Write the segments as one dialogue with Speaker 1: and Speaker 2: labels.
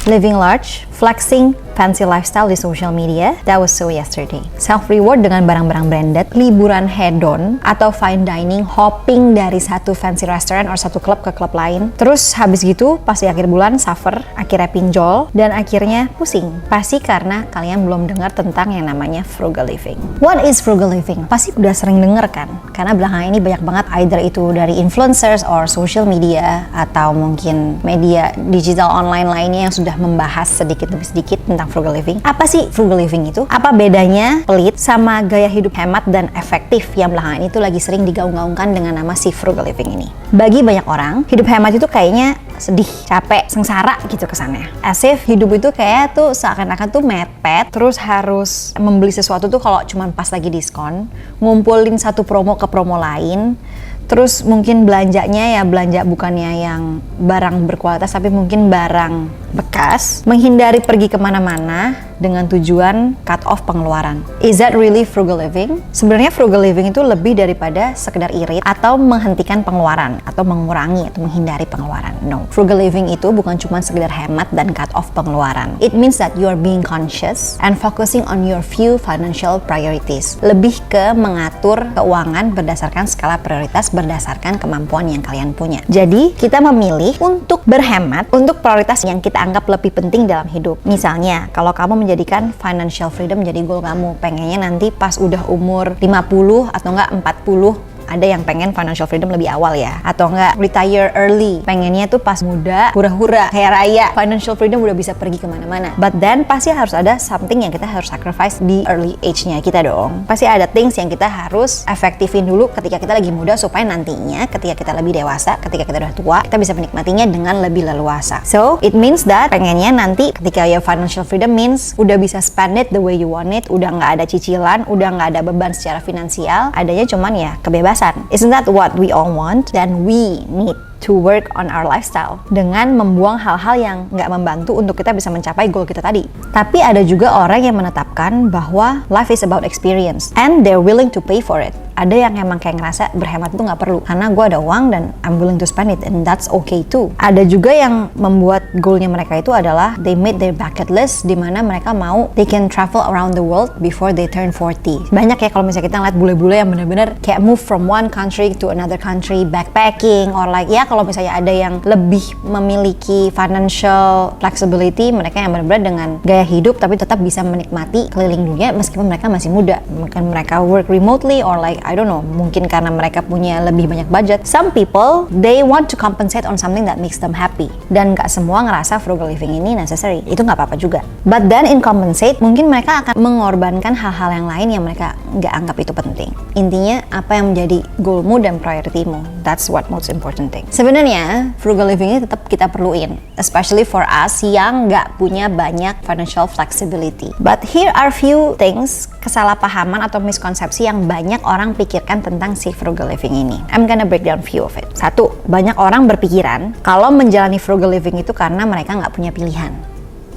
Speaker 1: Living large, flexing fancy lifestyle di social media, that was so yesterday. Self-reward dengan barang-barang branded, liburan hedon, atau fine dining, hopping dari satu fancy restaurant atau satu klub ke klub lain. Terus habis gitu, pas di akhir bulan, suffer, akhirnya pinjol, dan akhirnya pusing. Pasti karena kalian belum dengar tentang yang namanya frugal living. What is frugal living? Pasti udah sering denger kan? Karena belakangan ini banyak banget either itu dari influencers or social media, atau mungkin media digital online lainnya yang sudah membahas sedikit demi sedikit tentang frugal living. Apa sih frugal living itu? Apa bedanya pelit sama gaya hidup hemat dan efektif yang belakangan itu lagi sering digaung-gaungkan dengan nama si frugal living ini? Bagi banyak orang, hidup hemat itu kayaknya sedih, capek, sengsara gitu kesannya. As if hidup itu kayak tuh seakan-akan tuh mepet, terus harus membeli sesuatu tuh kalau cuman pas lagi diskon, ngumpulin satu promo ke promo lain, terus mungkin belanjanya ya belanja bukannya yang barang berkualitas tapi mungkin barang bekas, menghindari pergi kemana-mana dengan tujuan cut off pengeluaran. Is that really frugal living? Sebenarnya frugal living itu lebih daripada sekedar irit atau menghentikan pengeluaran atau mengurangi atau menghindari pengeluaran. No, frugal living itu bukan cuma sekedar hemat dan cut off pengeluaran. It means that you are being conscious and focusing on your few financial priorities. Lebih ke mengatur keuangan berdasarkan skala prioritas berdasarkan kemampuan yang kalian punya. Jadi, kita memilih untuk berhemat untuk prioritas yang kita anggap lebih penting dalam hidup. Misalnya, kalau kamu menjadikan financial freedom jadi goal kamu, pengennya nanti pas udah umur 50 atau enggak 40, ada yang pengen financial freedom lebih awal ya, atau enggak retire early, pengennya tuh pas muda hura-hura kayak raya, financial freedom udah bisa pergi kemana-mana. But then pasti harus ada something yang kita harus sacrifice di early age-nya kita dong. Pasti ada things yang kita harus efektifin dulu ketika kita lagi muda supaya nantinya ketika kita lebih dewasa, ketika kita udah tua, kita bisa menikmatinya dengan lebih leluasa. So it means that pengennya nanti ketika ya financial freedom means udah bisa spend it the way you want it, udah nggak ada cicilan, udah nggak ada beban secara finansial, adanya cuman ya kebebasan. Isn't that what we all want? Then we need to work on our lifestyle dengan membuang hal-hal yang nggak membantu untuk kita bisa mencapai goal kita tadi. Tapi ada juga orang yang menetapkan bahwa life is about experience and they're willing to pay for it. Ada yang emang kayak ngerasa berhemat itu nggak perlu karena gue ada uang dan I'm willing to spend it and that's okay too. Ada juga yang membuat goalnya mereka itu adalah they made their bucket list di mana mereka mau they can travel around the world before they turn 40. Banyak ya kalau misalnya kita ngeliat bule-bule yang bener-bener kayak move from one country to another country, backpacking or like ya kalau misalnya ada yang lebih memiliki financial flexibility, mereka yang benar-benar dengan gaya hidup tapi tetap bisa menikmati keliling dunia meskipun mereka masih muda. Mungkin mereka work remotely or like I don't know, mungkin karena mereka punya lebih banyak budget. Some people, they want to compensate on something that makes them happy. Dan gak semua ngerasa frugal living ini necessary. Itu gak apa-apa juga. But then in compensate, mungkin mereka akan mengorbankan hal-hal yang lain yang mereka gak anggap itu penting. Intinya, apa yang menjadi goalmu dan prioritymu. That's what most important thing. Sebenarnya, frugal living ini tetap kita perluin. Especially for us yang gak punya banyak financial flexibility. But here are few things, kesalahpahaman atau miskonsepsi yang banyak orang pikirkan tentang si frugal living ini. I'm gonna break down few of it. Satu, banyak orang berpikiran kalau menjalani frugal living itu karena mereka nggak punya pilihan.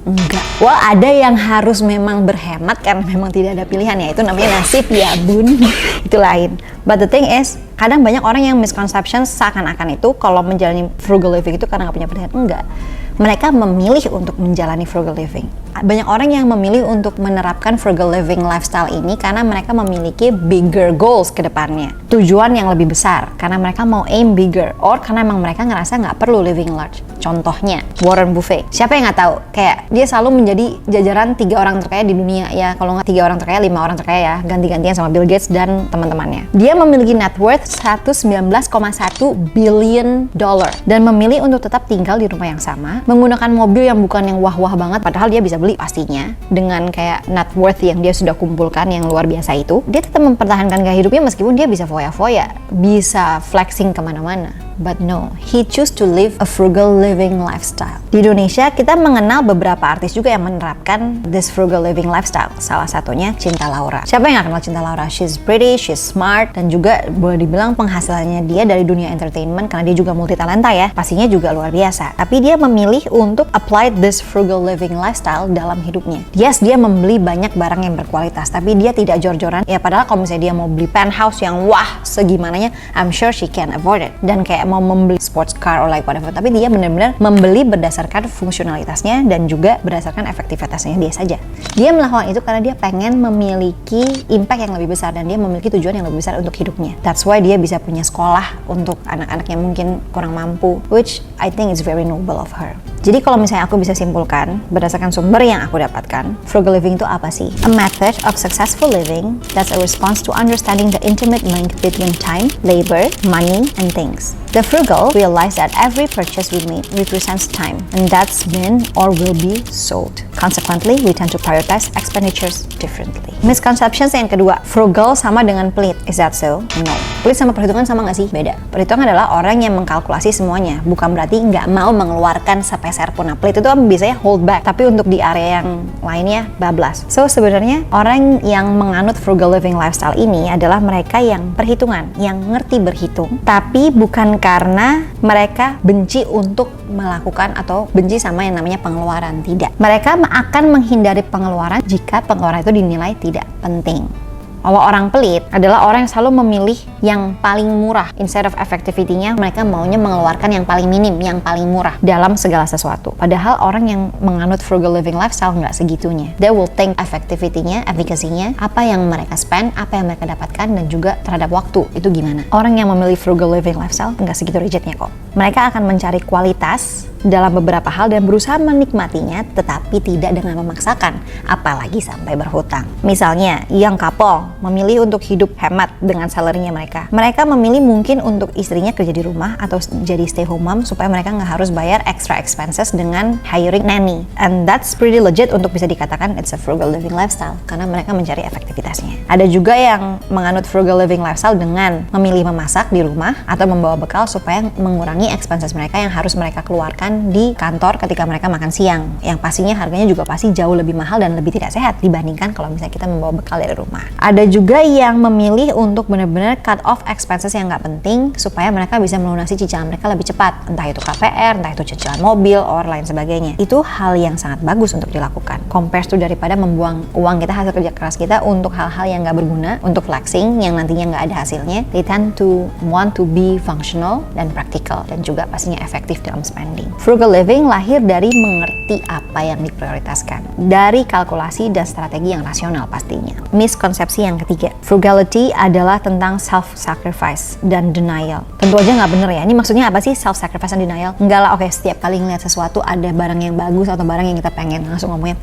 Speaker 1: Enggak. Well, ada yang harus memang berhemat karena memang tidak ada pilihan ya. Itu namanya nasib ya bun. Itu lain. But the thing is, kadang banyak orang yang misconception seakan-akan itu kalau menjalani frugal living itu karena nggak punya pilihan. Enggak. Mereka memilih untuk menjalani frugal living. Banyak orang yang memilih untuk menerapkan frugal living lifestyle ini karena mereka memiliki bigger goals ke depannya. Tujuan yang lebih besar, karena mereka mau aim bigger. Or karena emang mereka ngerasa nggak perlu living large. Contohnya, Warren Buffett. Siapa yang nggak tahu? Kayak dia selalu menjadi jajaran 3 orang terkaya di dunia. Ya, kalau nggak 3 orang terkaya, 5 orang terkaya ya. Ganti-gantian sama Bill Gates dan teman-temannya. Dia memiliki net worth 119,1 billion dollar. Dan memilih untuk tetap tinggal di rumah yang sama. Menggunakan mobil yang bukan yang wah-wah banget, padahal dia bisa beli pastinya dengan kayak net worth yang dia sudah kumpulkan yang luar biasa itu. Dia tetap mempertahankan gaya hidupnya meskipun dia bisa foya-foya, bisa flexing kemana-mana. But no, he choose to live a frugal living lifestyle. Di Indonesia, kita mengenal beberapa artis juga yang menerapkan this frugal living lifestyle. Salah satunya Cinta Laura. Siapa yang gak kenal Cinta Laura? She's pretty, she's smart, dan juga boleh dibilang penghasilannya dia dari dunia entertainment karena dia juga multi talenta ya. Pastinya juga luar biasa. Tapi dia memilih untuk apply this frugal living lifestyle dalam hidupnya. Yes, dia membeli banyak barang yang berkualitas, tapi dia tidak jor-joran. Ya padahal kalau misalnya dia mau beli penthouse yang wah segimananya, I'm sure she can afford it. Dan kayak kayak mau membeli sports car or like whatever, tapi dia benar-benar membeli berdasarkan fungsionalitasnya dan juga berdasarkan efektivitasnya dia saja. Dia melakukan itu karena dia pengen memiliki impact yang lebih besar dan dia memiliki tujuan yang lebih besar untuk hidupnya. That's why dia bisa punya sekolah untuk anak-anak yang mungkin kurang mampu, which I think is very noble of her. Jadi kalau misalnya aku bisa simpulkan berdasarkan sumber yang aku dapatkan, frugal living itu apa sih? A method of successful living that's a response to understanding the intimate link between time, labor, money, and things. The frugal realize that every purchase we make represents time, and that's been or will be sold. Consequently, we tend to prioritize expenditures differently. Misconceptions yang kedua, frugal sama dengan pelit. Is that so? No. Pelit sama perhitungan sama nggak sih? Beda. Perhitungan adalah orang yang mengkalkulasi semuanya, bukan berarti nggak mau mengeluarkan sepeser pun. Nah, pelit itu biasanya hold back, tapi untuk di area yang lainnya bablas. So, sebenarnya orang yang menganut frugal living lifestyle ini adalah mereka yang perhitungan, yang ngerti berhitung, tapi bukan karena mereka benci untuk melakukan atau benci sama yang namanya pengeluaran. Tidak. Mereka akan menghindari pengeluaran jika pengeluaran itu dinilai tidak penting. Kalau orang pelit adalah orang yang selalu memilih yang paling murah. Instead of effectivity-nya, mereka maunya mengeluarkan yang paling minim, yang paling murah dalam segala sesuatu. Padahal orang yang menganut frugal living lifestyle nggak segitunya. They will think effectivity-nya, efficacy-nya, apa yang mereka spend, apa yang mereka dapatkan, dan juga terhadap waktu. Itu gimana? Orang yang memilih frugal living lifestyle nggak segitu rigidnya kok. Mereka akan mencari kualitas dalam beberapa hal dan berusaha menikmatinya, tetapi tidak dengan memaksakan, apalagi sampai berhutang. Misalnya, yang couple memilih untuk hidup hemat dengan salary-nya mereka. Mereka memilih mungkin untuk istrinya kerja di rumah atau jadi stay home mom supaya mereka nggak harus bayar extra expenses dengan hiring nanny. And that's pretty legit untuk bisa dikatakan it's a frugal living lifestyle karena mereka mencari efektivitasnya. Ada juga yang menganut frugal living lifestyle dengan memilih memasak di rumah atau membawa bekal supaya mengurangi expenses mereka yang harus mereka keluarkan di kantor ketika mereka makan siang, yang pastinya harganya juga pasti jauh lebih mahal dan lebih tidak sehat dibandingkan kalau misalnya kita membawa bekal dari rumah. Ada juga yang memilih untuk benar-benar cut off expenses yang nggak penting supaya mereka bisa melunasi cicilan mereka lebih cepat, entah itu KPR, entah itu cicilan mobil, or lain sebagainya. Itu hal yang sangat bagus untuk dilakukan compared to daripada membuang uang kita hasil kerja keras kita untuk hal-hal yang nggak berguna, untuk flexing yang nantinya nggak ada hasilnya. They tend to want to be functional dan practical dan juga pastinya efektif dalam spending. Frugal living lahir dari mengerti apa yang diprioritaskan, dari kalkulasi dan strategi yang rasional pastinya. Miskonsepsi yang ketiga, frugality adalah tentang self-sacrifice dan denial. Tentu aja nggak bener ya, ini maksudnya apa sih self-sacrifice dan denial? Enggak lah, oke, setiap kali ngeliat sesuatu ada barang yang bagus atau barang yang kita pengen, langsung ngomongnya,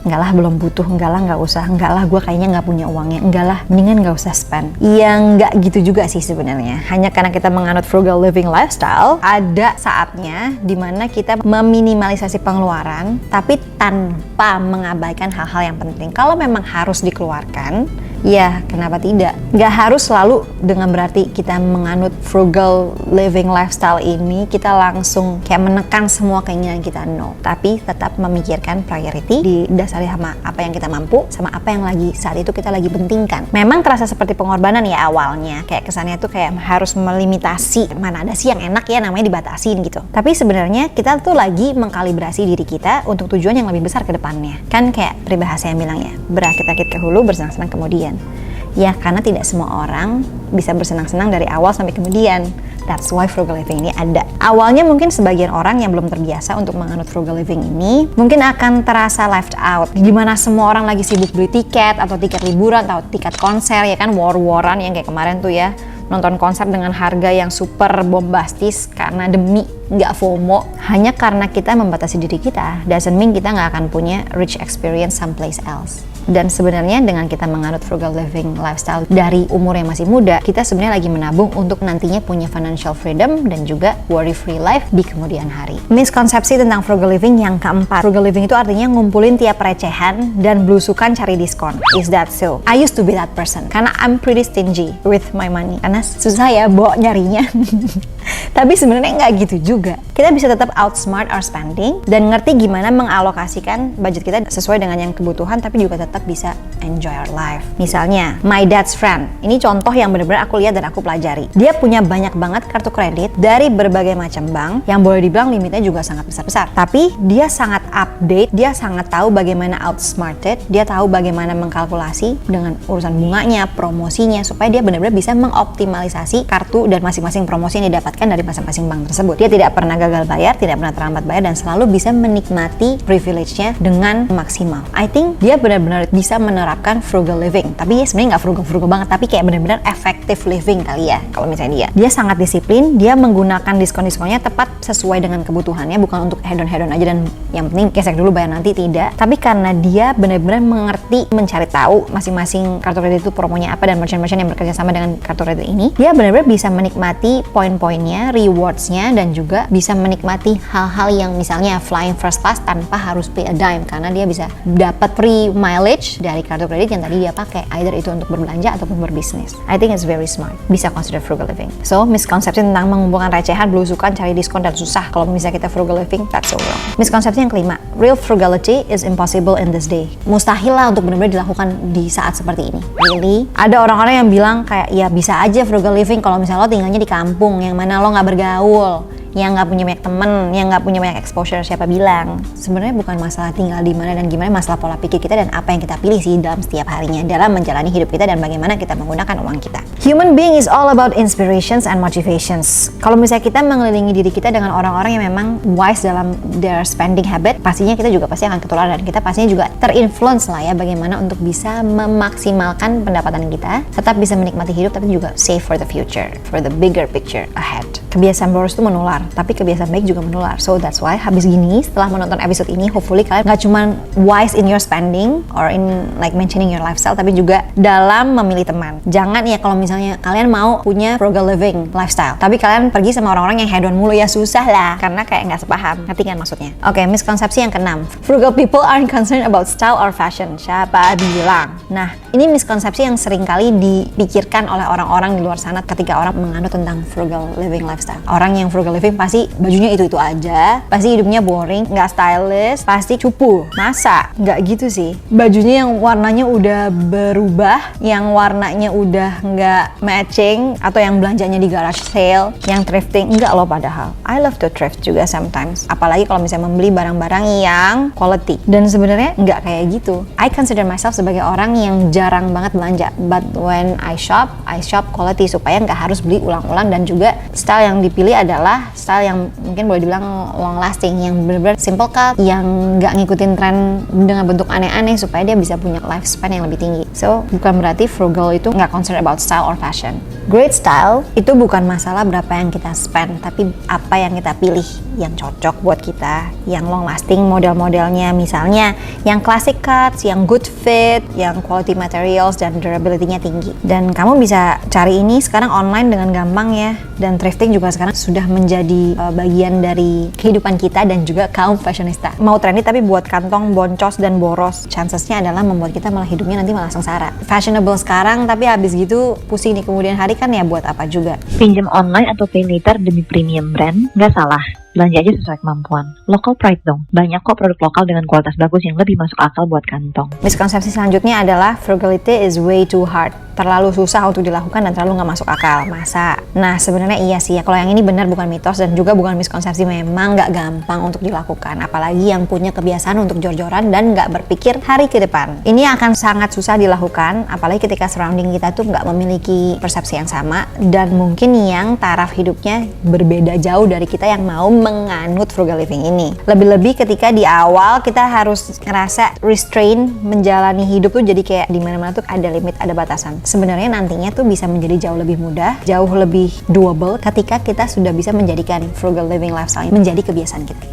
Speaker 1: enggak lah belum butuh, enggak lah nggak usah, enggak lah gue kayaknya nggak punya uangnya, enggak lah mendingan nggak usah spend. Yang nggak gitu juga sih sebenarnya. Hanya karena kita menganut frugal living lifestyle, ada saatnya dimana kita meminimalisasi pengeluaran, tapi tanpa mengabaikan hal-hal yang penting. Kalau memang harus dikeluarkan, ya kenapa tidak? Nggak harus selalu dengan berarti kita menganut frugal living lifestyle ini kita langsung kayak menekan semua keinginan kita, no. Tapi tetap memikirkan priority didasari sama apa yang kita mampu, sama apa yang lagi saat itu kita lagi pentingkan. Memang terasa seperti pengorbanan ya awalnya, kayak kesannya tuh kayak harus melimitasi, mana ada sih yang enak ya namanya dibatasin gitu. Tapi sebenarnya kita tuh lagi mengkalibrasi diri kita untuk tujuan yang lebih besar ke depannya. Kan kayak peribahasa yang bilang ya, berakit-akit ke hulu, bersenang-senang kemudian. Ya karena tidak semua orang bisa bersenang-senang dari awal sampai kemudian. That's why frugal living ini ada. Awalnya mungkin sebagian orang yang belum terbiasa untuk menganut frugal living ini mungkin akan terasa left out. Dimana semua orang lagi sibuk beli tiket atau tiket liburan atau tiket konser ya kan, war-waran yang kayak kemarin tuh ya, nonton konser dengan harga yang super bombastis karena demi nggak FOMO. Hanya karena kita membatasi diri kita doesn't mean kita nggak akan punya rich experience someplace else. Dan sebenarnya dengan kita menganut frugal living lifestyle dari umur yang masih muda, kita sebenarnya lagi menabung untuk nantinya punya financial freedom dan juga worry free life di kemudian hari. Miskonsepsi tentang frugal living yang keempat, frugal living itu artinya ngumpulin tiap recehan dan belusukan cari diskon. Is that so? I used to be that person karena I'm pretty stingy with my money, karena susah ya bawa nyarinya. Tapi sebenarnya nggak gitu juga. Kita bisa tetap outsmart our spending dan ngerti gimana mengalokasikan budget kita sesuai dengan yang kebutuhan, tapi juga tetap bisa enjoy our life. Misalnya, my dad's friend. Ini contoh yang benar-benar aku lihat dan aku pelajari. Dia punya banyak banget kartu kredit dari berbagai macam bank yang boleh dibilang limitnya juga sangat besar-besar. Tapi dia sangat update, dia sangat tahu bagaimana outsmarted, dia tahu bagaimana mengkalkulasi dengan urusan bunganya, promosinya, supaya dia benar-benar bisa mengoptimalisasi kartu dan masing-masing promosi yang didapatkan dapatkan dari masing-masing bank tersebut. Dia tidak pernah gagal bayar, tidak pernah terlambat bayar, dan selalu bisa menikmati privilege-nya dengan maksimal. I think dia benar-benar bisa menerapkan frugal living, tapi dia sebenarnya nggak frugal banget, tapi kayak benar-benar effective living kali ya. Kalau misalnya dia sangat disiplin, dia menggunakan diskon-diskonnya tepat sesuai dengan kebutuhannya, bukan untuk hedon-hedon aja dan yang penting gesek dulu bayar nanti, tidak. Tapi karena dia benar-benar mengerti, mencari tahu masing-masing kartu kredit itu promonya apa dan merchant-merchant yang bekerja sama dengan kartu kredit ini, dia benar-benar bisa menikmati poin-poinnya, rewards-nya, dan juga bisa menikmati hal-hal yang misalnya flying first class tanpa harus pay a dime, karena dia bisa dapat free mileage dari kartu kredit yang tadi dia pakai, either itu untuk berbelanja ataupun berbisnis. I think it's very smart. Bisa consider frugal living. So, miskonsepsi tentang mengumpulkan recehan, belusukan, cari diskon, dan susah kalau misalnya kita frugal living, that's so wrong. Miskonsepsi yang kelima, real frugality is impossible in this day. Mustahil lah untuk benar-benar dilakukan di saat seperti ini. Really? Ada orang-orang yang bilang kayak, ya bisa aja frugal living kalau misalnya lo tinggalnya di kampung, yang mana lo nggak bergaul, yang nggak punya banyak temen, yang nggak punya banyak exposure. Siapa bilang? Sebenarnya bukan masalah tinggal di mana dan gimana, masalah pola pikir kita dan apa yang kita pilih sih dalam setiap harinya, dalam menjalani hidup kita dan bagaimana kita menggunakan uang kita. Human being is all about inspirations and motivations. Kalau misalnya kita mengelilingi diri kita dengan orang-orang yang memang wise dalam their spending habit, pastinya kita juga pasti akan ketularan, dan kita pastinya juga terinfluence lah ya bagaimana untuk bisa memaksimalkan pendapatan kita, tetap bisa menikmati hidup tapi juga save for the future, for the bigger picture ahead. Kebiasaan boros itu menular, tapi kebiasaan baik juga menular. So that's why habis gini, setelah menonton episode ini, hopefully kalian gak cuma wise in your spending or in like maintaining your lifestyle, tapi juga dalam memilih teman. Jangan ya kalau misalnya kalian mau punya frugal living lifestyle, tapi kalian pergi sama orang-orang yang hedon mulu, ya susah lah, karena kayak nggak sepaham. Ngerti kan maksudnya? Oke, miskonsepsi yang keenam. Frugal people aren't concerned about style or fashion. Siapa bilang? Nah, ini miskonsepsi yang sering kali dipikirkan oleh orang-orang di luar sana ketika orang menganut tentang frugal living lifestyle. Orang yang frugal living pasti bajunya itu-itu aja, pasti hidupnya boring, nggak stylish, pasti cupu. Masa? Nggak gitu sih. Bajunya yang warnanya udah berubah, yang warnanya udah nggak matching, atau yang belanjanya di garage sale, yang thrifting, enggak loh padahal. I love to thrift juga sometimes. Apalagi kalau misalnya membeli barang-barang yang quality. Dan sebenarnya nggak kayak gitu. I consider myself sebagai orang yang jarang banget belanja. But when I shop quality supaya nggak harus beli ulang-ulang, dan juga style yang dipilih adalah style yang mungkin boleh dibilang long lasting, yang benar-benar simple cut, yang nggak ngikutin tren dengan bentuk aneh-aneh supaya dia bisa punya lifespan yang lebih tinggi. So, bukan berarti frugal itu nggak concerned about style or fashion. Great style itu bukan masalah berapa yang kita spend, tapi apa yang kita pilih yang cocok buat kita, yang long lasting model-modelnya, misalnya yang classic cuts, yang good fit, yang quality materials dan durability-nya tinggi. Dan kamu bisa cari ini sekarang online dengan gampang ya, dan thrifting juga sekarang sudah menjadi bagian dari kehidupan kita dan juga kaum fashionista. Mau trendy tapi buat kantong boncos dan boros, chancesnya adalah membuat kita malah hidupnya nanti malah sengsara. Fashionable sekarang tapi habis gitu pusing di kemudian hari, kan ya buat apa juga.
Speaker 2: Pinjam online atau pay later demi premium brand, nggak salah. Belanja aja sesuai kemampuan. Local pride dong. Banyak kok produk lokal dengan kualitas bagus yang lebih masuk akal buat kantong.
Speaker 1: Miskonsepsi selanjutnya adalah frugality is way too hard. Terlalu susah untuk dilakukan dan terlalu nggak masuk akal. Masa? Nah, sebenarnya iya sih ya. Kalau yang ini benar, bukan mitos dan juga bukan miskonsepsi. Memang nggak gampang untuk dilakukan. Apalagi yang punya kebiasaan untuk jor-joran dan nggak berpikir hari ke depan. Ini akan sangat susah dilakukan, apalagi ketika surrounding kita tuh nggak memiliki persepsi yang sama, dan mungkin yang taraf hidupnya berbeda jauh dari kita yang mau menganut frugal living ini. Lebih-lebih ketika di awal kita harus ngerasa restrain menjalani hidup tuh, jadi kayak di mana-mana tuh ada limit, ada batasan. Sebenarnya nantinya tuh bisa menjadi jauh lebih mudah, jauh lebih doable ketika kita sudah bisa menjadikan frugal living lifestyle menjadi kebiasaan kita.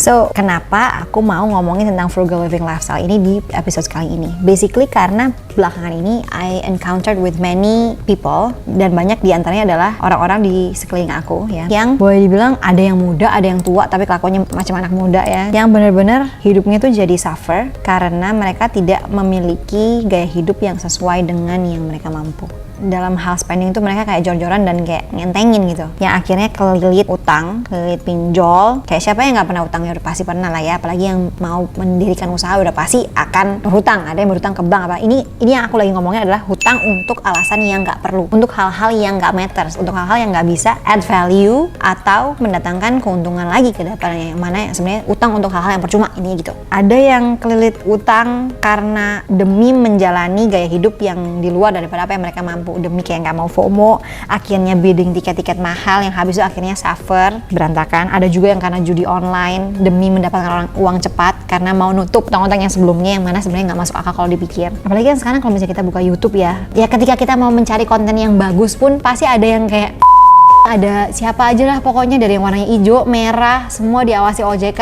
Speaker 1: So, kenapa aku mau ngomongin tentang frugal living lifestyle ini di episode kali ini? Basically karena belakangan ini I encountered with many people, dan banyak diantaranya adalah orang-orang di sekeliling aku ya, yang boleh dibilang ada yang muda, ada yang tua, tapi kelakuannya macam anak muda ya, yang benar-benar hidupnya tuh jadi suffer karena mereka tidak memiliki gaya hidup yang sesuai dengan yang mereka mampu. Dalam hal spending tuh mereka kayak jor-joran dan kayak ngentengin gitu, yang akhirnya kelilit utang, kelilit pinjol. Kayak siapa yang nggak pernah utang semuanya udah pasti pernah lah ya, apalagi yang mau mendirikan usaha udah pasti akan berhutang. Ada yang berhutang ke bank apa. Ini yang aku lagi ngomongnya adalah hutang untuk alasan yang nggak perlu, untuk hal-hal yang nggak matters, untuk hal-hal yang nggak bisa add value atau mendatangkan keuntungan lagi ke depannya, yang mana yang sebenarnya utang untuk hal-hal yang percuma ini gitu. Ada yang kelilit utang karena demi menjalani gaya hidup yang di luar daripada apa yang mereka mampu, demi kayak nggak mau FOMO, akhirnya bidding tiket-tiket mahal yang habis itu akhirnya suffer, berantakan. Ada juga yang karena judi online demi mendapatkan uang cepat karena mau nutup utang-utang yang sebelumnya yang mana sebenarnya nggak masuk akal kalau dipikir. Apalagi kan sekarang kalau misalnya kita buka YouTube ya ketika kita mau mencari konten yang bagus pun pasti ada yang kayak ada siapa aja lah pokoknya, dari yang warnanya hijau, merah, semua diawasi OJK.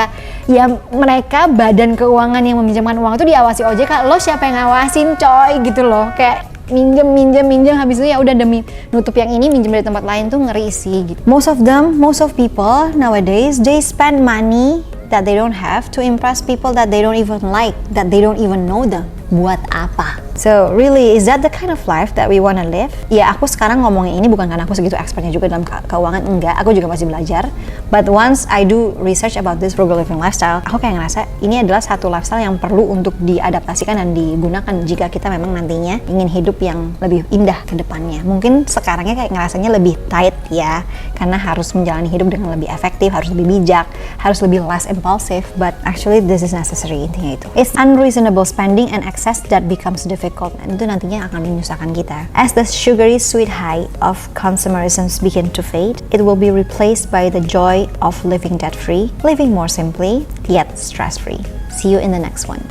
Speaker 1: Ya mereka badan keuangan yang meminjamkan uang itu diawasi OJK, lo siapa yang ngawasin coy gitu loh. Kayak minjem habis itu ya udah demi nutup yang ini minjem dari tempat lain tuh ngeri sih gitu. Most of people nowadays they spend money that they don't have to impress people that they don't even like, that they don't even know them. Buat apa? So really, is that the kind of life that we wanna live? Ya aku sekarang ngomongin ini bukan karena aku segitu expertnya juga dalam keuangan, enggak, aku juga masih belajar. But once I do research about this frugal living lifestyle, aku kayak ngerasa ini adalah satu lifestyle yang perlu untuk diadaptasikan dan digunakan jika kita memang nantinya ingin hidup yang lebih indah ke depannya. Mungkin sekarangnya kayak ngerasanya lebih tight ya, karena harus menjalani hidup dengan lebih efektif, harus lebih bijak, harus lebih less impulsive, but actually this is necessary, intinya itu. It's unreasonable spending and excess that becomes difficult, dan itu nantinya akan menyusahkan kita. As the sugary sweet high of consumerism begin to fade, it will be replaced by the joy of living debt-free, living more simply, yet stress-free. See you in the next one.